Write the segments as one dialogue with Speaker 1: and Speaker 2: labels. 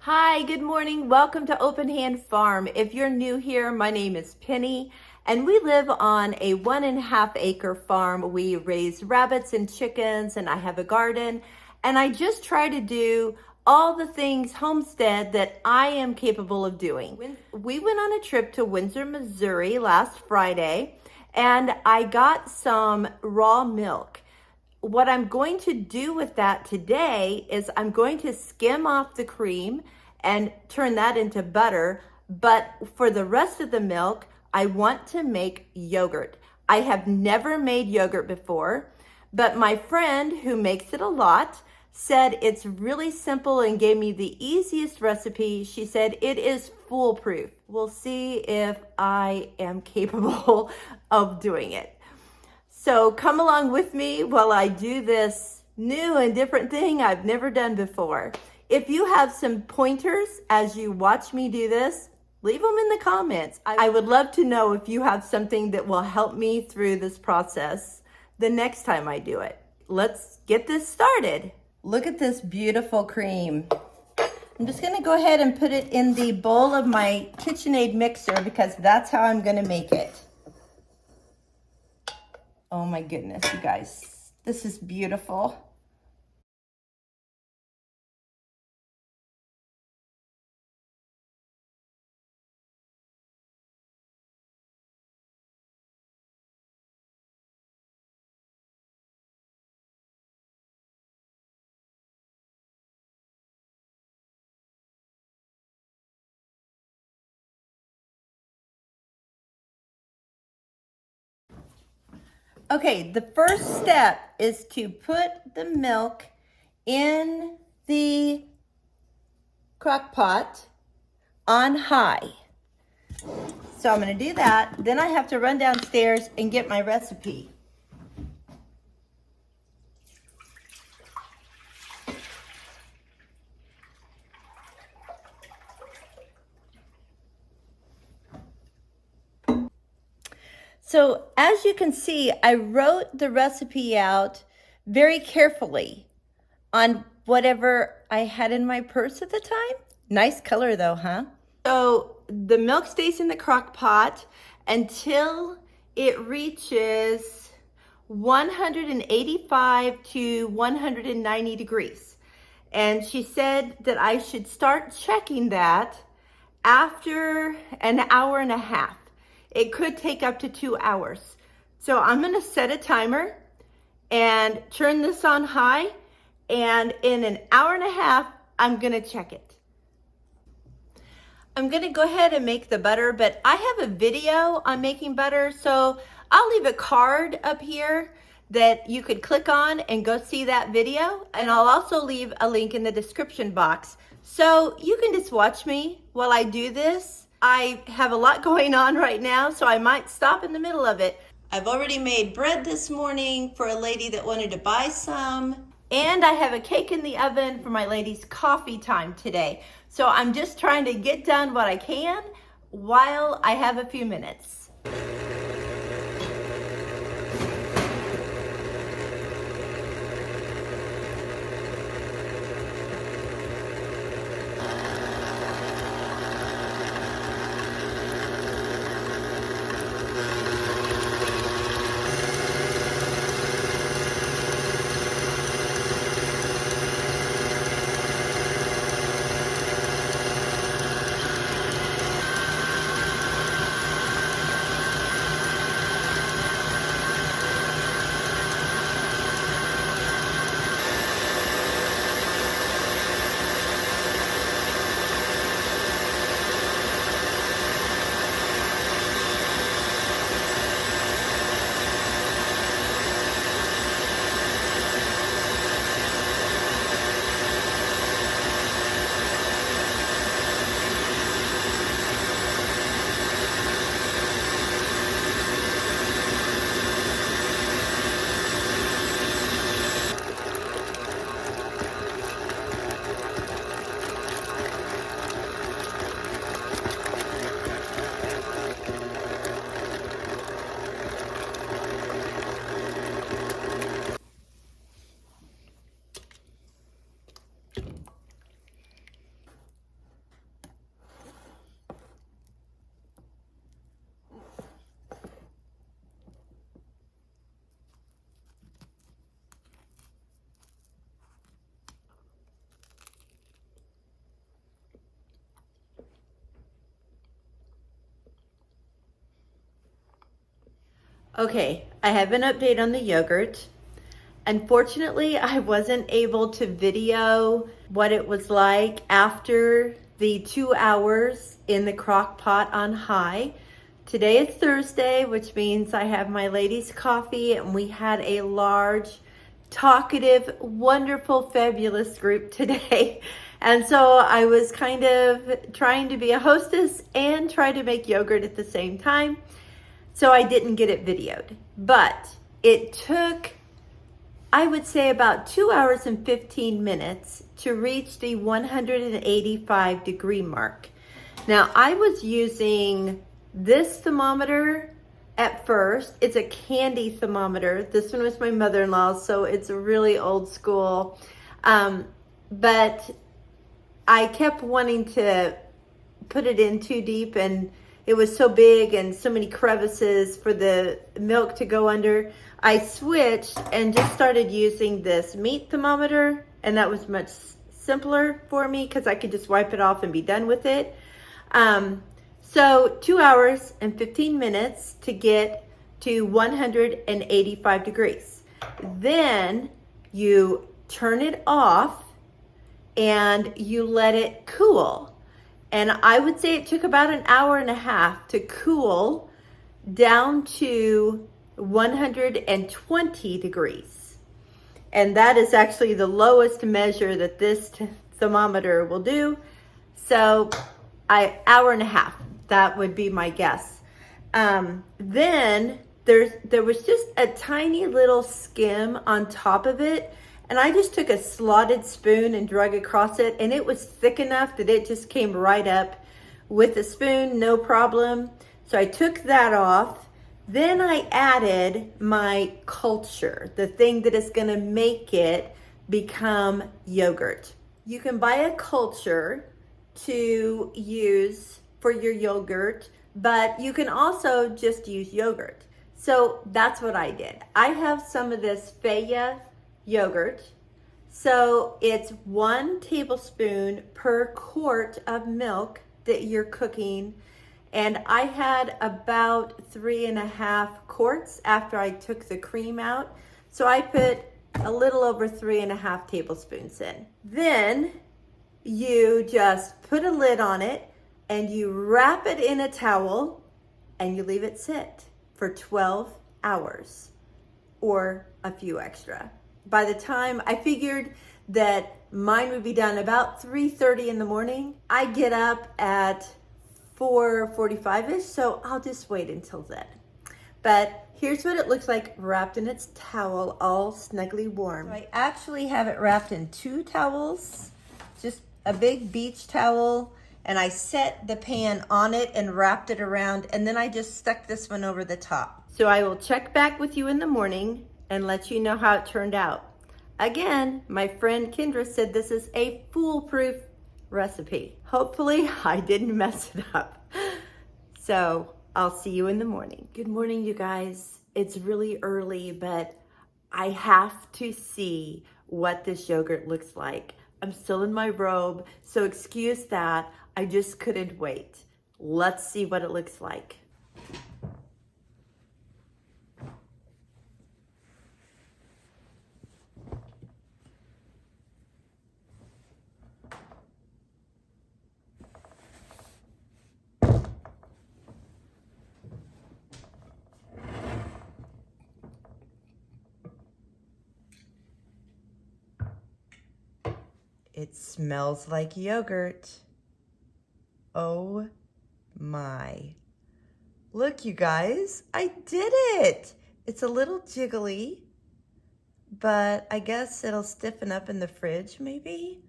Speaker 1: Hi, good morning. Welcome to Open Hand Farm. If you're new here, my name is Penny, and we live on a 1.5 acre farm. We raise rabbits and chickens, and I have a garden, and I just try to do all the things homestead that I am capable of doing. We went on a trip to Windsor, Missouri last Friday, and I got some raw milk. What I'm going to do with that today is I'm going to skim off the cream and turn that into butter. But for the rest of the milk, I want to make yogurt. I have never made yogurt before, but my friend who makes it a lot said it's really simple and gave me the easiest recipe. She said it is foolproof. We'll see if I am capable of doing it. So come along with me while I do this new and different thing I've never done before. If you have some pointers as you watch me do this, leave them in the comments. I would love to know if you have something that will help me through this process the next time I do it. Let's get this started. Look at this beautiful cream. I'm just gonna go ahead and put it in the bowl of my KitchenAid mixer because that's how I'm gonna make it. Oh my goodness, you guys, this is beautiful. Okay, the first step is to put the milk in the crock pot on high. So I'm going to do that. Then I have to run downstairs and get my recipe. So as you can see, I wrote the recipe out very carefully on whatever I had in my purse at the time. Nice color though, huh? So the milk stays in the crock pot until it reaches 185 to 190 degrees. And she said that I should start checking that after an hour and a half. It could take up to 2 hours. So I'm gonna set a timer and turn this on high, and in an hour and a half, I'm gonna check it. I'm gonna go ahead and make the butter, but I have a video on making butter, so I'll leave a card up here that you could click on and go see that video. And I'll also leave a link in the description box. So you can just watch me while I do this. I have a lot going on right now, so I might stop in the middle of it. I've already made bread this morning for a lady that wanted to buy some. And I have a cake in the oven for my lady's coffee time today. So I'm just trying to get done what I can while I have a few minutes. Okay, I have an update on the yogurt. Unfortunately, I wasn't able to video what it was like after the 2 hours in the crock pot on high. Today is Thursday, which means I have my ladies' coffee, and we had a large, talkative, wonderful, fabulous group today. And so I was kind of trying to be a hostess and try to make yogurt at the same time. So I didn't get it videoed, but it took, I would say, about 2 hours and 15 minutes to reach the 185-degree mark. Now, I was using this thermometer at first. It's a candy thermometer. This one was my mother-in-law's, so it's really old school. But I kept wanting to put it in too deep, and it was so big and so many crevices for the milk to go under. I switched and just started using this meat thermometer, and that was much simpler for me because I could just wipe it off and be done with it. So 2 hours and 15 minutes to get to 185 degrees. Then you turn it off and you let it cool. And I would say it took about an hour and a half to cool down to 120 degrees. And that is actually the lowest measure that this thermometer will do. So hour and a half, that would be my guess. Then there was just a tiny little skim on top of it. And I just took a slotted spoon and drug across it, and it was thick enough that it just came right up with the spoon, no problem. So I took that off. Then I added my culture, the thing that is gonna make it become yogurt. You can buy a culture to use for your yogurt, but you can also just use yogurt. So that's what I did. I have some of this whey yogurt. So it's 1 tablespoon per quart of milk that you're cooking. And I had about 3.5 quarts after I took the cream out. So I put a little over 3.5 tablespoons in. Then you just put a lid on it and you wrap it in a towel and you leave it sit for 12 hours or a few extra. By the time I figured that mine would be done about 3:30 in the morning, I get up at 4:45ish, so I'll just wait until then. But here's what it looks like wrapped in its towel, all snugly warm. So I actually have it wrapped in 2 towels, just a big beach towel, and I set the pan on it and wrapped it around, and then I just stuck this one over the top. So I will check back with you in the morning and let you know how it turned out. Again, my friend Kendra said this is a foolproof recipe. Hopefully I didn't mess it up. So I'll see you in the morning. Good morning, you guys. It's really early, but I have to see what this yogurt looks like. I'm still in my robe, so excuse that. I just couldn't wait. Let's see what it looks like. It smells like yogurt. Oh my. Look, you guys, I did it. It's a little jiggly, but I guess it'll stiffen up in the fridge maybe.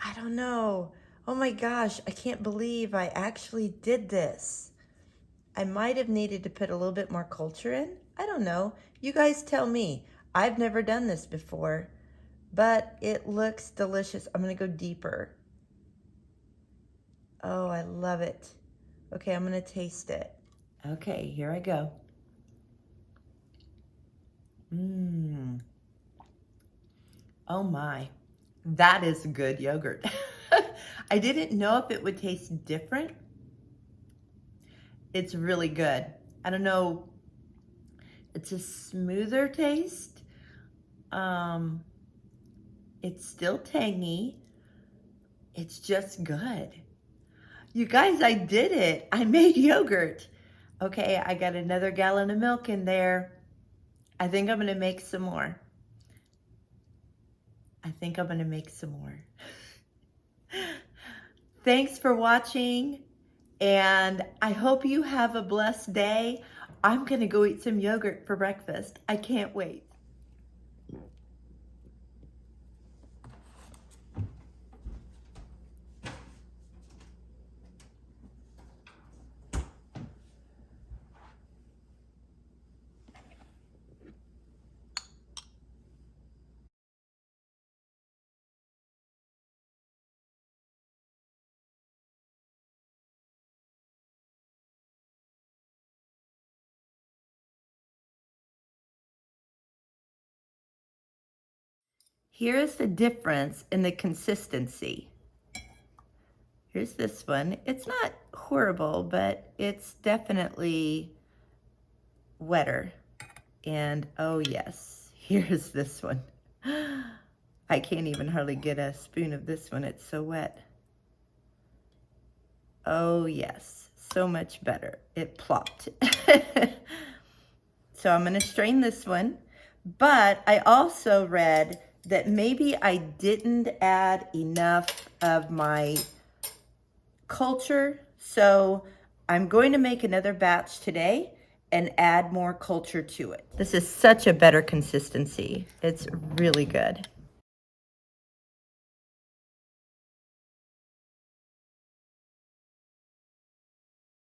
Speaker 1: I don't know. Oh my gosh, I can't believe I actually did this. I might have needed to put a little bit more culture in. I don't know. You guys tell me. I've never done this before, but it looks delicious. I'm gonna go deeper. Oh, I love it. Okay, I'm gonna taste it. Okay, here I go. Oh my, that is good yogurt. I didn't know if it would taste different. It's really good. I don't know It's a smoother taste. It's still tangy. It's just good. You guys, I did it. I made yogurt. Okay, I got another gallon of milk in there. I think I'm gonna make some more. Thanks for watching, and I hope you have a blessed day. I'm gonna go eat some yogurt for breakfast. I can't wait. Here is the difference in the consistency. Here's this one. It's not horrible, but it's definitely wetter. And oh yes, here's this one. I can't even hardly get a spoon of this one. It's so wet. Oh yes, so much better. It plopped. So I'm gonna strain this one, but I also read that maybe I didn't add enough of my culture. So I'm going to make another batch today and add more culture to it. This is such a better consistency. It's really good.